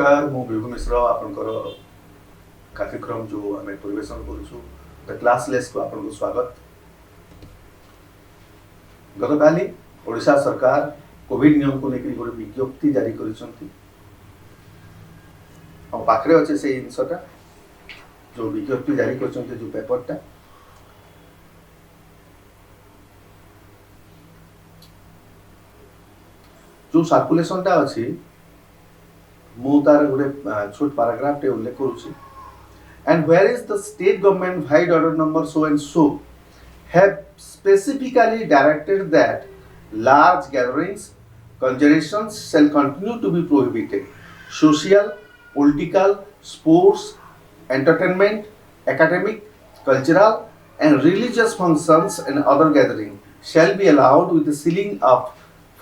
नमस्कार मु विभु मिश्र आपनकर कार्यक्रम जो आम परिवेशन करूँ द क्लासलेस को आपन स्वागत। गतकाली ओडिशा सरकार कोविड नियम को लेकर गोटे विज्ञप्ति जारी करिसंती। पाखरे अच्छे से जिनसटा जो विज्ञप्ति जारी करछंती जो पेपरटा जो सर्कुलेशन टा अच्छी मु तार गोटे छोट पैराग्राफ टे उल्लेख करूची। And whereas the state government via order number so and so have specifically directed that large gatherings, conjugations shall continue to be prohibited. Social, political, sports, entertainment, academic, cultural and religious functions and other gatherings shall be allowed with the ceiling of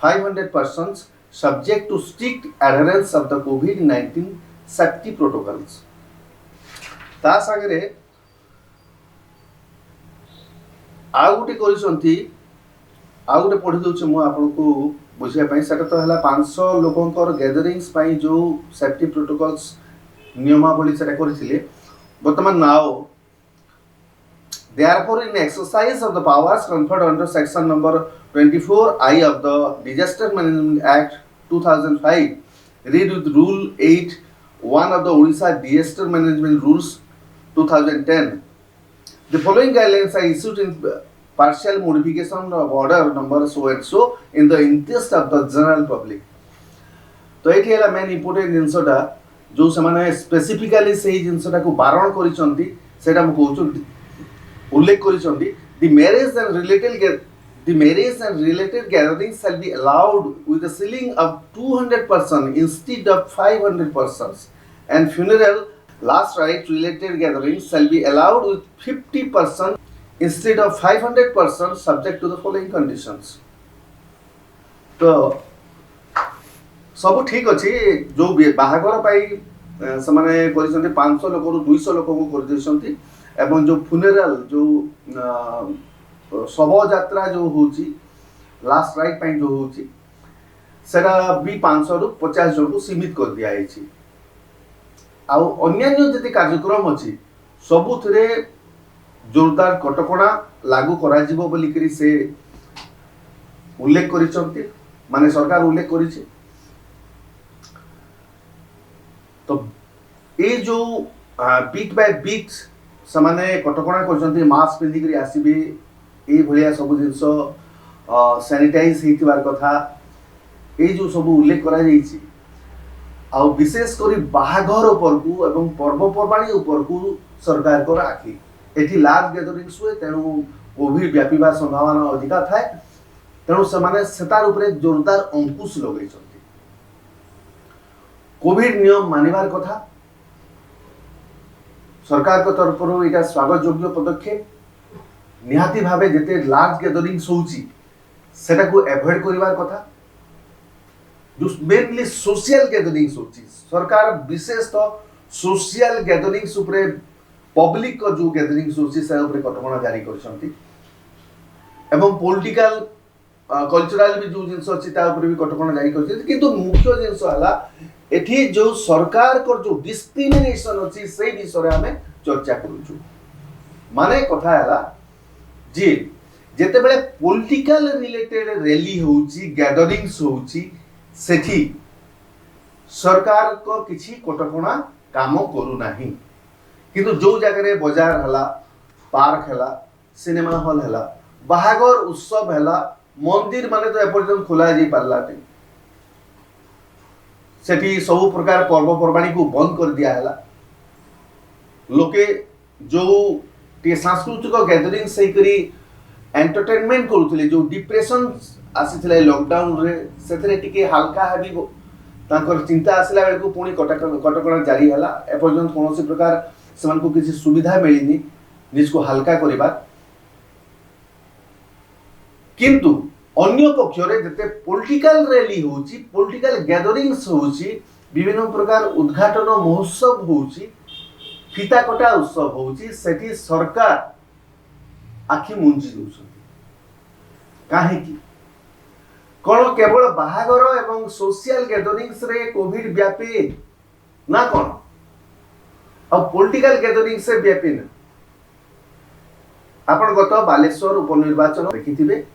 500 persons subject to strict adherence of the COVID-19 safety protocols. ता सागरे आउ गोटे करिसंती आउ गोटे पढ़ी दउछ मु आपनको बुझिया पई सेटा तो हला 500 लोकंकर गैदरिंग्स पई जो सेफ्टी प्रोटोकॉल्स नियमावली सेटा करिथिले वर्तमान now therefore in exercise of the powers conferred under section number 24I of the Disaster Management Act 2005 read with rule 8(1) of the Odisha Disaster Management Rules 2010. The following guidelines are issued in partial modification of order number so and so in the interest of the general public. तो ये है main important जिनसटा जो से specifically से जिनसटा को बारण करिसंती सेटा हम कहूछु उल्लेख करिसंती the marriage and related gatherings shall be allowed with a ceiling of 200 persons instead of 500 persons and funeral last rite related gatherings shall be allowed with 50 persons instead of 500 persons subject to the following conditions. तो सब ठीक अच्छी जो बाहागर पाई समाने करिसंती 500 लोक रु 200 लोक को कर दिसंती एवं जो फ्यूनरल जो शव यात्रा जो होची लास्ट राइट पाई जो होची सेरा भी 500 रु 50 जन को सीमित कर दिया आइछि। आ अन्यान्य जति कार्यक्रम अछि सबुथरे जोरदार कटकणा लागू करा जिवो बोली करी से उल्लेख करिसंती माने सरकार उल्लेख करिछि। तो ए जो बीट बाय बीट समाने कटकणा करछंती मास्क पिंधि करी आसीबे ए भलिया सब जिंस सैनिटाइज हेतिबार कथा ए जो सब उल्लेख करा जाइछि। आ विशेष करी बाहाघर ऊपर को एवं पर्वपर्वाणी ऊपर को सरकार को आखि एठी लार्ज गैदरिंग्स हुए तेणु कोविड व्यापीबा संभावना अधिका थाए तेणु समाने सेतार ऊपर जोरदार अंकुश लगैछंती। कोविड नियम मानिबार कथा सरकार को तरफ एटा स्वागत योग्य पदक्षेप निहाती भावे जेते लार्ज गैदरिंग्स होउची सेटा को अवॉइड करिवार कथा। जो मेनली सोशल गैदरिंग्स होची सरकार विशेष तो सोशल गैदरिंग्स ऊपर पब्लिक को जो गैदरिंग्स होची से ऊपर कटकणा जारी करछंती एवं पॉलिटिकल कल्चरल भी जो जिंस अछि ता ऊपर भी कटकणा जारी करछंती। किंतु मुख्य जिंस हला एठी जो सरकार को जो डिस्क्रिमिनेशन अछि से विषय हमें चर्चा करूछु। माने कथा हला जे जेते बेले पॉलिटिकल रिलेटेड रैली होउची गैदरिंग्स होउची सेठी सरकार को किछि कटकणा काम करू नाही। किंतु जो जगह बाजार हला पार्क हला सिनेमा हॉल हला बाहागर उत्सव हला मंदिर माने तो एपर्यंत खोला जाई पारला नै सेठी सब प्रकार पर्वपर्वाणी को बंद कर दिया हला। लोके जो टे सांस्कृतिक गैदरिंग सही करी एंटरटेनमेंट करूथले जो डिप्रेशन आसीथिले लॉकडाउन रे सेथरे टिके हल्का हेबी तांकर चिंता आसला बेल को पुणी कटकणा जारी हला एपर्यंत कोनोसी प्रकार समान को किसी सुविधा मिलिनी निज को हल्का करिबा। किंतु अन्य पक्ष रे जते पॉलिटिकल रैली होची पॉलिटिकल गैदरिंग्स होची विभिन्न प्रकार उद्घाटन महोत्सव होची फीता कटा उत्सव होची सेठी सरकार आखि मुंजी दउछंती काहे की कौन केवल बाहागर एवं सोशल गैदरिंग्स रे कोविड व्यापे ना कौन और पॉलिटिकल गैदरिंग से व्यापी ना आपण गत बालेश्वर उपनिर्वाचन देखिथिबे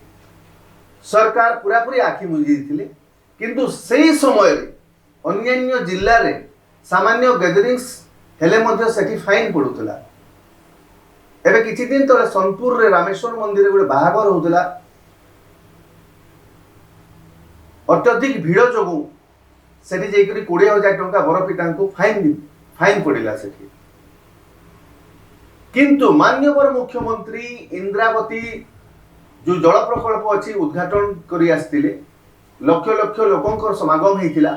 सरकार पूरा पूरी आखि मुजी दिथिले किंतु सेही समय रे अन्य जिल्ला रे सामान्य गैदरिंग्स हेले मध्य सेठी फाइन पडुतला एबे किछि दिन तले सोनपुर रे रामेश्वर मंदिर गोटे बाहागर होतला अत्यधिक भीड़ जोगु सेठी जेकरी 20,000 टंका बरपिता को फाइन पड़िला सेठी किंतु माननीय मुख्यमंत्री इंद्रावती जो जल प्रकल्प अच्छी उद्घाटन करी आस्तिले लक्ष लक्ष लोकंकर समागम हेतिला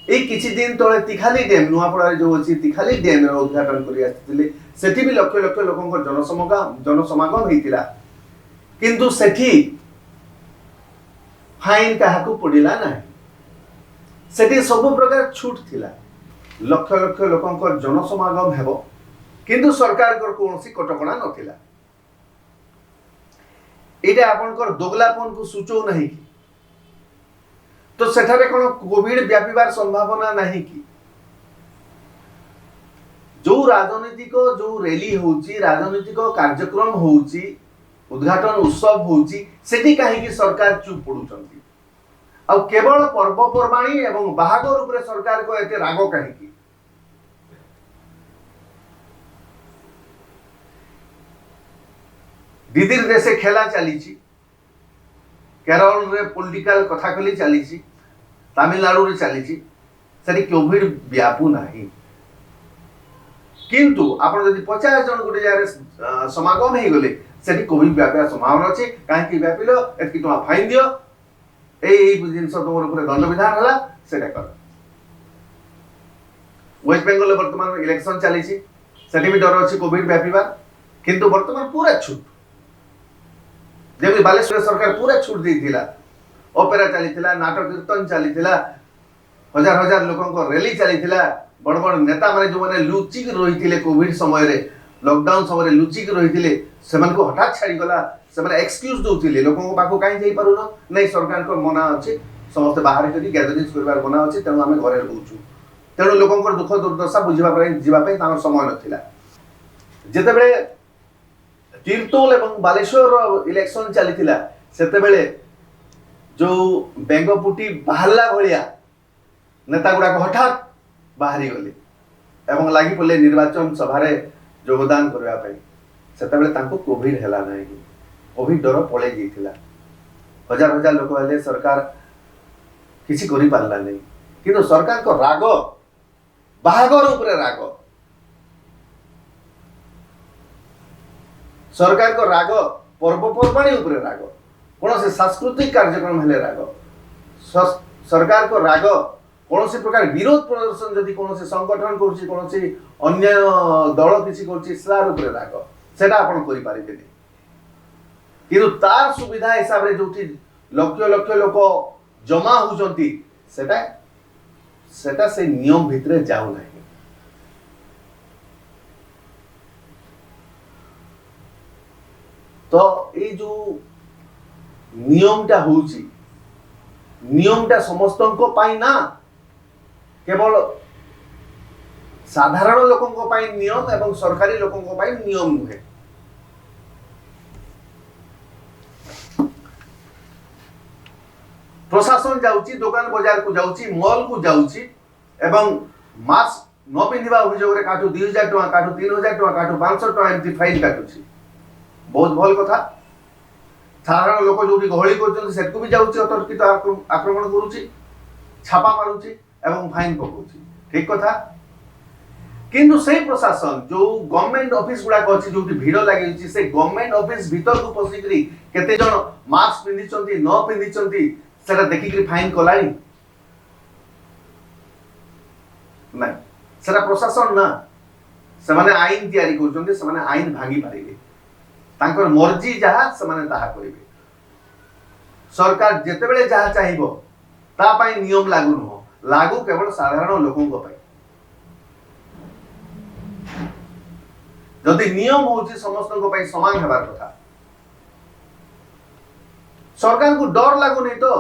ए किछि दिन तले तिखाली डैम नुआपड़ा जो अछि तिखाली डैम रो उद्घाटन करी आस्तिले सेठी भी लक्ष लक्ष लोकंकर जनसमागम हेतिला किंतु सेठी फाइन काहाकू पड़िला नाही सेठी सब प्रकार छूट थिला लक्ष लक्ष लोकंकर जनसमागम हेबो किंतु सरकार कौन कटकणा नथिला एटा आपनकर दोगलापन को सूचो नहीं कि तो सेठारे कोन कोविड व्यापीबार संभावना नहीं कि जो राजनीतिक जो रैली होउची राजनीतिक कार्यक्रम होउची उद्घाटन उत्सव होउची सेठी काहे कि सरकार चुप पडुचंती आ केवल पर्वपर्वाणी एवं बाहागर उपरे सरकार को एते राग काहे कि दीदीर देशे खेला चली केरल रे पॉलिटिकल कथा कली चली तमिलनाडु रे चली कोविड व्यापू नाही किंतु आपण जदि 50 जन गोटे जगह समागम हे गले सेठी कोविड व्यापार संभावना अछि काहे कि व्यापिलो एतकी टका फाइन दियो एई जिंस तमर ऊपर दंड विधान हला सेटा कर वेस्ट बेंगल वर्तमान इलेक्शन चली सेठी भी डर अछि कोविड व्यापीबार किंतु वर्तमान पूरा छूट जब बालेश्वर सरकार पूरा छूट देथिला ओपेरा चलीथिला नाटक कीर्तन चलीथिला हजार हजार लोगों को रैली चलीथिला बड़ बड़ नेता माने जो माने लुचिक रहिथिले कोविड समय रे लॉकडाउन समय रे लुचिक रहिथिले सेमन को हठात छाड़ी गला सेमन एक्सक्यूज दोथिले लोगों को पाखो काई जाई पारुनो नै सरकार को मना अछि समस्त बाहर करी गैदरिंग करबार मना अछि तेनु आमे घरे रहउछु तेनु लोगों को दुख दुर्दशा बुझिबा पय जीवा पय तार समय नथिला जेते बेले तीर्तोल एवं बालेश्वर इलेक्शन चली सेते बेले जो बेंगपुटी बाहरला भलिया नेता गुड़ा हठात बाहरी गले एवं लगी पड़े निर्वाचन सभा योगदान करने सेते बेले तांको कोविड हैला नाही कोविड डर पळे जाइथिला हजार हजार लोक हेले सरकार किसी करि पारला नहीं किंतु सरकार को राग बाहागर उपरे राग सरकार को राग पर्वपर्वाणी उपरे राग कौन से सांस्कृतिक कार्यक्रम हेले राग सरकार को राग कौन से प्रकार विरोध प्रदर्शन जदि कौन से संगठन करुछि कौन से अन्य दल किसी करुछि सार उपरे राग सेटा आपण करि पारिबेनी किंतु तार सुविधा हिसाब रे जोठी लक्ष लक्ष लोक जमा होजंती सेटा सेटा से नियम भितरे जाउ नाही तो ये जो नियमटा होउची नियमटा समस्तंको पाई ना केवल साधारण लोकंको पाई नियम एवं सरकारी लोकंको पाई नियम नुहे प्रशासन जाउची दुकान बाजार को जाउची मॉल को जाउची एवं मास्क न पिंधिबा अभियोग रे काटू 2000 टका काटू 3000 टका काटू 500 टका एमती फाइन काटुची बहुत भल कथा साधारण लोक जो गहली कर सेटको भी जाऊँगी अतर्कित आक्रमण करुच्ची छापा मारुच्ची एवं फाइन पकाउची ठीक कथा किंतु से प्रशासन जो गवर्नमेंट ऑफिस गुड़ाक अच्छी जो भीड़ लगी से गवर्नमेंट ऑफिस भीतर को पशिकी केते जन मास्क पिंधि न पिंधि सेटा देखिक फाइन कलानी ना सेटा प्रशासन ना से आईन तैयारी कर आईन भांगी पारे तांकर मर्जी जहाँ से करेंगे सरकार जितेबले जहाँ चाहिए तापाई नियम लागू नुह लागू केवल साधारण लोकों जदि नियम होची समस्त समान हेबार कथा सरकार को डर लागू नहीं तो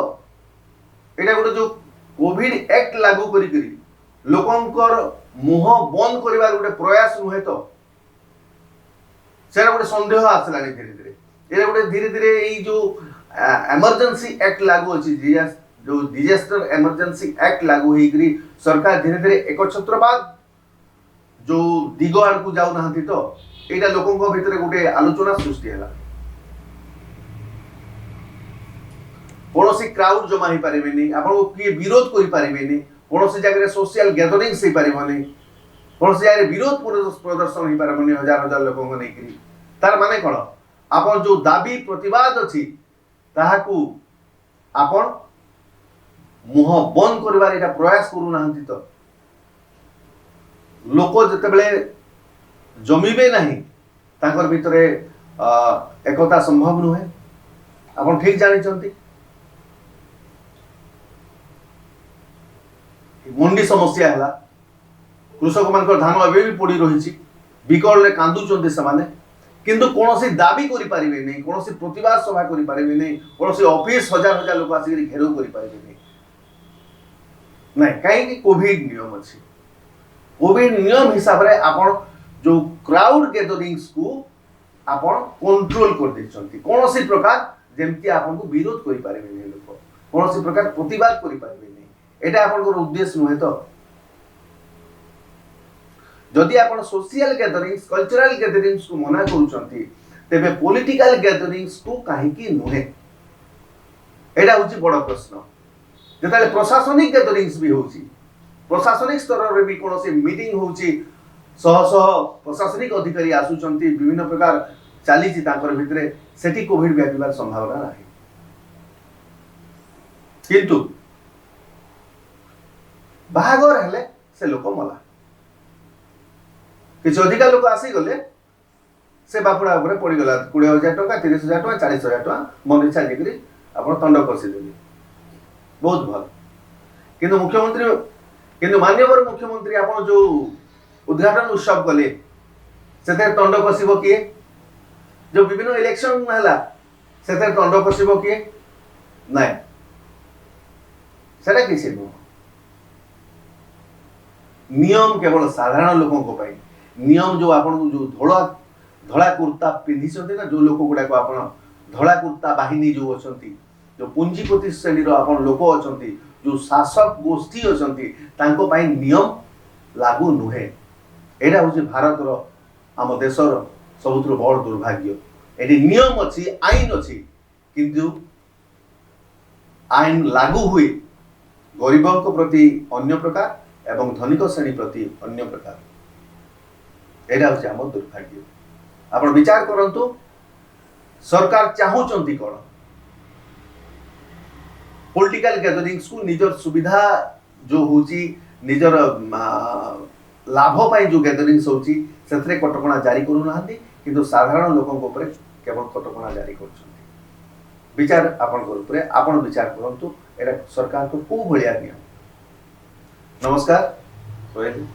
यहाँ गोटे जो कोविड एक्ट लागू करी लोकंकर मुह बंद करिवार गोटे प्रयास नुहे तो सेटा गोटे संदेह आसलानी धीरे धीरे ये गोटे धीरे धीरे ये जो इमरजेंसी एक्ट लागू अच्छी जो डिजास्टर इमरजेंसी एक्ट लागू होकरी सरकार धीरे धीरे एकछत्रवाद जो दिग आड़ को जाऊ ना तो यहाँ लोकों भितर गोटे आलोचना सृष्टि है कौन क्राउड जमा हो पारे आपको किए विरोध कर पारे कौन जगह सोशल गैदरिंग्स हो पारे कौन जगह विरोध प्रदर्शन हो पारे हजार हजार लोक नहीं तार माने कौन आप जो दाबी प्रतिवाद अच्छी ताहाकू आपण मुह बंद करिवार एटा प्रयास करूना तो लोक जितेबले जमीबे नहीं ताकर भितरे एकता संभव नुहे आपण ठीक जानी मंडी समस्या है कृषक मान धान एवं भी पड़ी रही विकल कांदुचंती से किंतु कौन सी दाबी करें नहीं कौन सी प्रतिवाद सभा करें नहीं कौन सी ऑफिस हजार हजार लोक आसिक घेराव करें नहीं कहीं कोविड नियम अच्छी कोविड नियम हिसाब से आपण जो क्राउड गैदरिंग्स को आपण कंट्रोल कर देछंती कौन सी प्रकार जेमती आपण को विरोध करि पारिबे नहीं लोक कौन सी प्रकार प्रतिवाद करि पारिबे नहीं एटा आपण को उद्देश्य नुहे तो जदि आपण सोशल गैदरिंग्स कल्चरल गैदरिंग्स को मना करूछंती तेबे पॉलिटिकल गैदरिंग्स को काहे की नुहे एटा होची बड़ प्रश्न जेताले प्रशासनिक गैदरिंग्स भी होची प्रशासनिक स्तर रे भी कौन सी मीटिंग होची सह सह प्रशासनिक अधिकारी आसुचंती विभिन्न प्रकार चली भितर सेठी कोविड व्यापार संभावना नहीं किंतु बाहागर हेले से लोक मला किसी अधिका लोक आसीगले से बापुड़ा पड़गला 20,000 टका 30,000 टका 40,000 टका मन इच्छा लेकर आप तंड कषिदेवी बहुत भल किंतु मुख्यमंत्री किंतु माननीय मुख्यमंत्री आप जो उद्घाटन उत्सव कले से तंड कषिब किए जो विभिन्न इलेक्शन है तंड कषिब किए नाई सेटा किसी नुह नियम केवल साधारण लोकों नियम जो आपन जो धोला धड़ा कुर्ता पिंधि ना जो लोक गुड़ाक आप धड़ा कुर्ता बाहिनी जो अच्छा जो पुंजीपति श्रेणी आपन लोक अच्छा जो शासक गोष्ठी अच्छा नियम लागू नुहे एटा हूँ भारत आम देशर सबुठ बड़ दुर्भाग्य ये नियम अच्छी आईन अच्छी किंतु आईन लागू हुए गरीबों प्रति अन्य प्रकार एवं धनिक श्रेणी प्रति अन्य प्रकार एटा हूँ आम दुर्भाग्य आप विचार करंतु सरकार चाहूचंती कौन पॉलिटिकल गैदरिंग्स को निजर सुविधा जो होची निजर लाभ पाई जो गैदरिंग्स होची सेथरे कटकणा जारी करू नाहंती किंतु साधारण लोकन ऊपर केवल कटकणा जारी करछंती विचार आपन ऊपर आपन विचार करंतु एटा सरकार को को भलिया नियम नमस्कार सोहेल।